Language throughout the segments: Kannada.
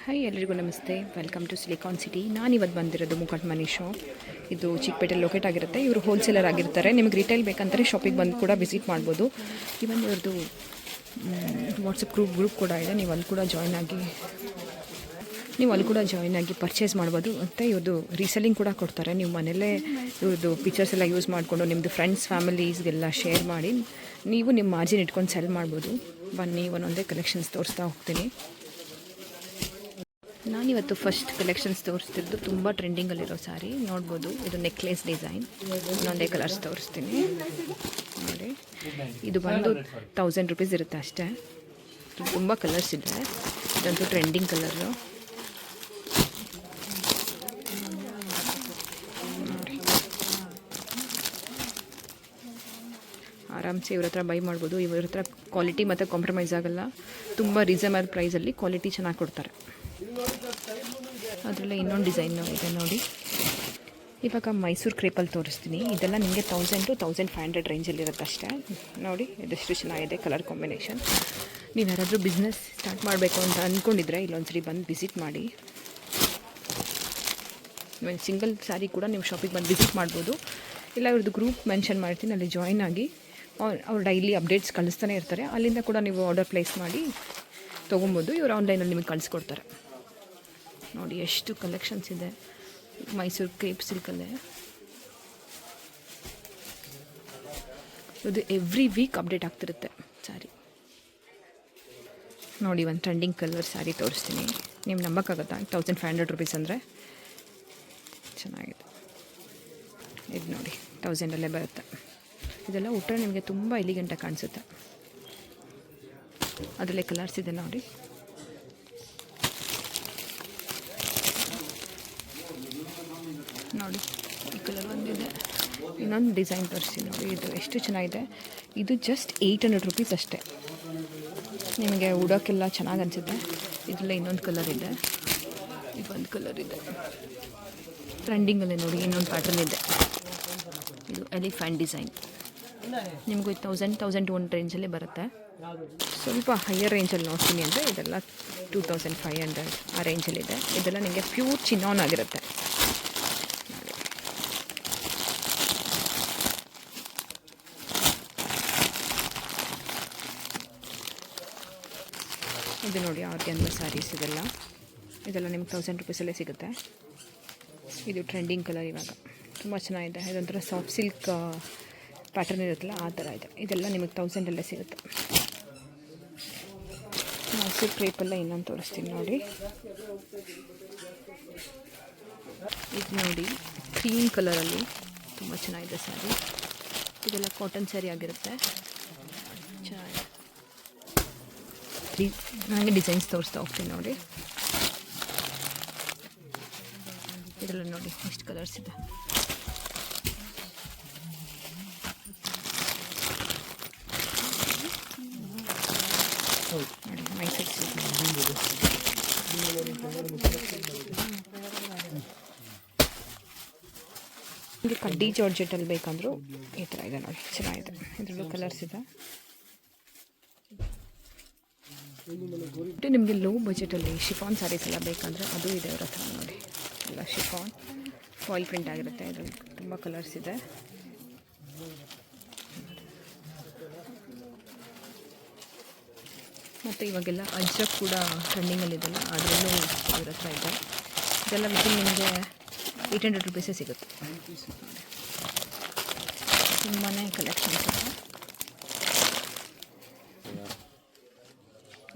ಹಾಯ್ ಎಲ್ಲರಿಗೂ ನಮಸ್ತೆ, ವೆಲ್ಕಮ್ ಟು ಸಿಲಿಕಾನ್ ಸಿಟಿ. ನಾನಿವತ್ತು ಬಂದಿರೋದು ಮುಕಟ್ ಮನಿ ಶಾಪ್. ಇದು ಚಿಕ್ಕಪೇಟೆಯಲ್ಲಿ ಲೊಕೇಟ್ ಆಗಿರುತ್ತೆ. ಇವರು ಹೋಲ್ಸೇಲರ್ ಆಗಿರ್ತಾರೆ. ನಿಮಗೆ ರಿಟೇಲ್ ಬೇಕಂದರೆ ಶಾಪಿಗೆ ಬಂದು ಕೂಡ ವಿಸಿಟ್ ಮಾಡ್ಬೋದು. ಇವನ್ ಇವ್ರದ್ದು ವಾಟ್ಸಪ್ ಗ್ರೂಪ್ ಕೂಡ ಇದೆ. ನೀವು ಅಲ್ಲಿ ಕೂಡ ಜಾಯ್ನ್ ಆಗಿ ಪರ್ಚೇಸ್ ಮಾಡ್ಬೋದು. ಮತ್ತು ಇವ್ರದ್ದು ರೀಸೆಲ್ಲಿಂಗ್ ಕೂಡ ಕೊಡ್ತಾರೆ. ನೀವು ಮನೆಯಲ್ಲೇ ಇವ್ರದ್ದು ಪಿಕ್ಚರ್ಸ್ ಎಲ್ಲ ಯೂಸ್ ಮಾಡಿಕೊಂಡು ನಿಮ್ಮದು ಫ್ರೆಂಡ್ಸ್ ಫ್ಯಾಮಿಲೀಸ್ಗೆಲ್ಲ ಶೇರ್ ಮಾಡಿ ನೀವು ನಿಮ್ಮ ಮಾರ್ಜಿನ್ ಇಟ್ಕೊಂಡು ಸೆಲ್ ಮಾಡ್ಬೋದು. ಬನ್ನಿ, ಒಂದೊಂದೇ ಕಲೆಕ್ಷನ್ಸ್ ತೋರಿಸ್ತಾ ಹೋಗ್ತೀನಿ. ನಾನಿವತ್ತು ಫಸ್ಟ್ ಕಲೆಕ್ಷನ್ಸ್ ತೋರಿಸ್ತಿದ್ದು ತುಂಬ ಟ್ರೆಂಡಿಂಗಲ್ಲಿರೋ ಸ್ಯಾರಿ ನೋಡ್ಬೋದು. ಇದು ನೆಕ್ಲೆಸ್ ಡಿಸೈನ್, ಇನ್ನೊಂದೇ ಕಲರ್ಸ್ ತೋರಿಸ್ತೀನಿ ನೋಡಿ. ಇದು ಬಂದು 1000 ರೂಪೀಸ್ ಇರುತ್ತೆ ಅಷ್ಟೇ. ತುಂಬ ಕಲರ್ಸ್ ಇದೆ. ಇದಂತೂ ಟ್ರೆಂಡಿಂಗ್ ಕಲರು. ಆರಾಮ್ಸೆ ಇವ್ರ ಹತ್ರ ಬೈ ಮಾಡ್ಬೋದು. ಇವ್ರ ಹತ್ರ ಕ್ವಾಲಿಟಿ ಮತ್ತು ಕಾಂಪ್ರಮೈಸ್ ಆಗೋಲ್ಲ. ತುಂಬ ರೀಸನಬಲ್ ಪ್ರೈಸಲ್ಲಿ ಕ್ವಾಲಿಟಿ ಚೆನ್ನಾಗಿ ಕೊಡ್ತಾರೆ. ಅದರಲ್ಲೇ ಇನ್ನೊಂದು ಡಿಸೈನು ಇದೆ ನೋಡಿ. ಇವಾಗ ಮೈಸೂರು ಕ್ರೇಪಲ್ಲಿ ತೋರಿಸ್ತೀನಿ. ಇದೆಲ್ಲ ನಿಮಗೆ 1000 to 1500 ರೇಂಜಲ್ಲಿರುತ್ತೆ ಅಷ್ಟೇ. ನೋಡಿ ಇದೆಷ್ಟು ಚೆನ್ನಾಗಿದೆ ಕಲರ್ ಕಾಂಬಿನೇಷನ್. ನೀವು ಯಾರಾದರೂ ಬಿಸ್ನೆಸ್ ಸ್ಟಾರ್ಟ್ ಮಾಡಬೇಕು ಅಂತ ಅಂದ್ಕೊಂಡಿದ್ರೆ ಇಲ್ಲೊಂದ್ಸರಿ ಬಂದು ವಿಸಿಟ್ ಮಾಡಿ. ಸಿಂಗಲ್ ಸ್ಯಾರಿ ಕೂಡ ನೀವು ಶಾಪಿಗೆ ಬಂದು ವಿಸಿಟ್ ಮಾಡ್ಬೋದು. ಇಲ್ಲ ಇವ್ರದ್ದು ಗ್ರೂಪ್ ಮೆನ್ಷನ್ ಮಾಡ್ತೀನಿ, ಅಲ್ಲಿ ಜಾಯ್ನ್ ಆಗಿ ಅವ್ರು ಡೈಲಿ ಅಪ್ಡೇಟ್ಸ್ ಕಳಿಸ್ತಾನೆ ಇರ್ತಾರೆ. ಅಲ್ಲಿಂದ ಕೂಡ ನೀವು ಆರ್ಡರ್ ಪ್ಲೇಸ್ ಮಾಡಿ ತೊಗೊಬೋದು. ಇವರು ಆನ್ಲೈನಲ್ಲಿ ನಿಮಗೆ ಕಳಿಸ್ಕೊಡ್ತಾರೆ. ನೋಡಿ ಎಷ್ಟು ಕಲೆಕ್ಷನ್ಸ್ ಇದೆ. ಮೈಸೂರು ಕ್ರೇಪ್ ಸಿಲ್ಕಲ್ಲೇ ಇದು ಎವ್ರಿ ವೀಕ್ ಅಪ್ಡೇಟ್ ಆಗ್ತಿರುತ್ತೆ ಸ್ಯಾರಿ. ನೋಡಿ ಒಂದು ಟ್ರೆಂಡಿಂಗ್ ಕಲರ್ ಸ್ಯಾರಿ ತೋರಿಸ್ತೀನಿ. ನೀವು ನಂಬಕ್ಕಾಗತ್ತಾ? 1500 ರೂಪೀಸ್ ಅಂದರೆ ಚೆನ್ನಾಗಿದೆ. ಇದು ನೋಡಿ 1000 ಬರುತ್ತೆ. ಇದೆಲ್ಲ ಉಟ್ಟರೆ ನಿಮಗೆ ತುಂಬ ಎಲಿಗೆಂಟಾಗಿ ಕಾಣಿಸುತ್ತೆ. ಅದರಲ್ಲೇ ಕಲರ್ಸ್ ಇದೆ ನೋಡಿ. ನೋಡಿ ಈ ಕಲರ್ ಒಂದಿದೆ. ಇನ್ನೊಂದು ಡಿಸೈನ್ ತೋರಿಸಿ ನೋಡಿ. ಇದು ಎಷ್ಟು ಚೆನ್ನಾಗಿದೆ. ಇದು ಜಸ್ಟ್ 800 ರೂಪೀಸ್ ಅಷ್ಟೇ. ನಿಮಗೆ ಉಡೋಕ್ಕೆಲ್ಲ ಚೆನ್ನಾಗಿ ಅನಿಸುತ್ತೆ. ಇದರಲ್ಲೇ ಇನ್ನೊಂದು ಕಲರ್ ಇದೆ. ಇದೊಂದು ಕಲರ್ ಇದೆ ಟ್ರೆಂಡಿಂಗಲ್ಲೇ ನೋಡಿ. ಇನ್ನೊಂದು ಪ್ಯಾಟರ್ನ್ ಇದೆ. ಇದು ಎಲಿಫೆಂಟ್ ಡಿಸೈನ್. ನಿಮಗೂ 1000-1200 ರೇಂಜಲ್ಲೇ ಬರುತ್ತೆ. ಸ್ವಲ್ಪ ಹೈಯರ್ ರೇಂಜಲ್ಲಿ ನೋಡ್ತೀನಿ ಅಂದರೆ ಇದೆಲ್ಲ 2500 ಆ ರೇಂಜಲ್ಲಿದೆ. ಇದೆಲ್ಲ ನಿಮಗೆ ಪ್ಯೂರ್ ಚಿನಾನ್ ಆಗಿರುತ್ತೆ. ಇದು ನೋಡಿ ಆರ್ಗ್ಯಾನ್ಸಾ ಸ್ಯಾರೀಸ್. ಇದೆಲ್ಲ ನಿಮ್ಗೆ 1000 ರೂಪೀಸಲ್ಲೇ ಸಿಗುತ್ತೆ. ಇದು ಟ್ರೆಂಡಿಂಗ್ ಕಲರ್ ಇವಾಗ ತುಂಬ ಚೆನ್ನಾಗಿದೆ. ಇದೊಂಥರ ಸಾಫ್ಟ್ ಸಿಲ್ಕ್ ಪ್ಯಾಟರ್ನ್ ಇರುತ್ತಲ್ಲ ಆ ಥರ ಇದೆ. ಇದೆಲ್ಲ ನಿಮಗೆ 1000 ಸಿಗುತ್ತೆ. ಮೈಸೂರು ಕ್ರೇಪೆಲ್ಲ ಇನ್ನೊಂದು ತೋರಿಸ್ತೀನಿ ನೋಡಿ. ಇದು ನೋಡಿ ಕ್ರೀಮ್ ಕಲರಲ್ಲಿ ತುಂಬ ಚೆನ್ನಾಗಿದೆ ಸ್ಯಾರಿ. ಇದೆಲ್ಲ ಕಾಟನ್ ಸ್ಯಾರಿ ಆಗಿರುತ್ತೆ. ಚೆನ್ನಾಗಿದೆ. ನನಗೆ ಡಿಸೈನ್ಸ್ ತೋರಿಸ್ತಾ ಹೋಗ್ತೀನಿ ನೋಡಿ. ಇದೆಲ್ಲ ನೋಡಿ ಎಷ್ಟು ಕಲರ್ಸ್ ಇದೆ. ನೋಡಿ ಮೈಸೂರು ನಿಮಗೆ ಕಡ್ಡಿ ಜಾರ್ಜೆಟಲ್ಲಿ ಬೇಕಂದ್ರೂ ಈ ಥರ ಇದೆ ನೋಡಿ, ಚೆನ್ನಾಗಿದೆ. ಇದರಲ್ಲೂ ಕಲರ್ಸ್ ಇದೆ. ನಿಮಗೆ ಲೋ ಬಜೆಟಲ್ಲಿ ಶಿಫಾನ್ ಸ್ಯಾರೀಸ್ ಎಲ್ಲ ಬೇಕಂದರೆ ಅದು ಇದೆ ಅವ್ರ ಹತ್ರ ನೋಡಿ. ಎಲ್ಲ ಶಿಫಾನ್ ಫಾಯಿಲ್ ಪ್ರಿಂಟ್ ಆಗಿರುತ್ತೆ. ಇದರಲ್ಲಿ ತುಂಬ ಕಲರ್ಸ್ ಇದೆ. ಮತ್ತು ಇವಾಗೆಲ್ಲ ಅಜ್ರಕ್ ಕೂಡ ಟ್ರೆಂಡಿಂಗಲ್ಲಿದೆಲ್ಲ, ಅದರಲ್ಲೂ ಇವ್ರ ಹತ್ರ ಇದೆ. ಇದೆಲ್ಲ ವಿತಿನ್ ನಿಮಗೆ 800 ರೂಪೀಸೇ ಸಿಗುತ್ತೆ. ತುಂಬಾ ಕಲೆಕ್ಷನ್ಸ್ ಇದೆ.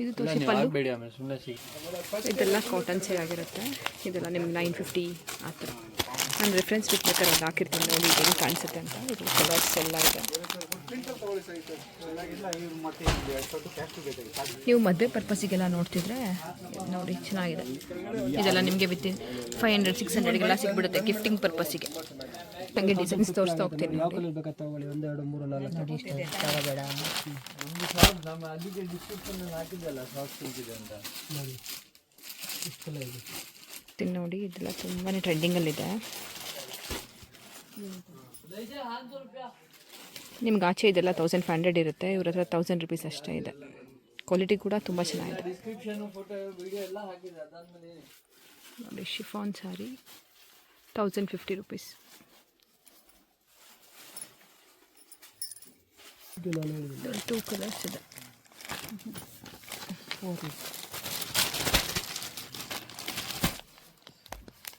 ಇದು ತೋರಿಸಿ ಪಲ್ಲು. ಇದೆಲ್ಲ ಕಾಟನ್ ಸೇಲ್ ಆಗಿರುತ್ತೆ. ಇದೆಲ್ಲ ನಿಮ್ಗೆ 950 ಆ ಥರ. ನಾನು ರೆಫರೆನ್ಸ್ ಬಿಟ್ಟು ಬೇಕಾದ್ರೆ ಅದು ಹಾಕಿರ್ತೀನಿ ನೋಡಿ ಹೆಂಗೆ ಕಾಣಿಸುತ್ತೆ ಅಂತ. ಇದು ಕಲರ್ಸ್ ಎಲ್ಲ ಇದೆ. ನೀವು ಮದುವೆ ಪರ್ಪಸ್ಸಿಗೆಲ್ಲ ನೋಡ್ತಿದ್ರೆ ನೋಡಿ ಚೆನ್ನಾಗಿದೆ. ಇದೆಲ್ಲ ನಿಮಗೆ ವಿತಿನ್ 500-600ಗೆಲ್ಲ ಸಿಗ್ಬಿಡುತ್ತೆ ಗಿಫ್ಟಿಂಗ್ ಪರ್ಪಸ್ಸಿಗೆ. ನನಗೆ ಡಿಸೈನ್ಸ್ ತೋರಿಸ್ತಾ ಹೋಗ್ತೀನಿ ನೋಡಿ. ನೋಡಿ ಇದೆಲ್ಲ ತುಂಬಾ ಟ್ರೆಂಡಿಂಗಲ್ಲಿದೆ. ನಿಮ್ಗೆ ಆಚೆ ಇದೆಲ್ಲ 1500 ಇರುತ್ತೆ. ಇವ್ರ ಹತ್ರ 1000 ರೂಪೀಸ್ ಅಷ್ಟೇ ಇದೆ. ಕ್ವಾಲಿಟಿ ಕೂಡ ತುಂಬ ಚೆನ್ನಾಗಿದೆ ಡಿಸ್ಕ್ರಿಪ್ಷನ್ ಫೋಟೋ ವಿಡಿಯೋ ಎಲ್ಲ ಹಾಕಿದೆ. ಅದಾದ್ಮೇಲೆ ನೋಡಿ ಶಿಫಾನ್ ಸ್ಯಾರಿ 1050 ರುಪೀಸ್. ನಾನು ಹೇಳಿದೆ 2 ಕಲರ್ಸ್ ಇದೆ. 4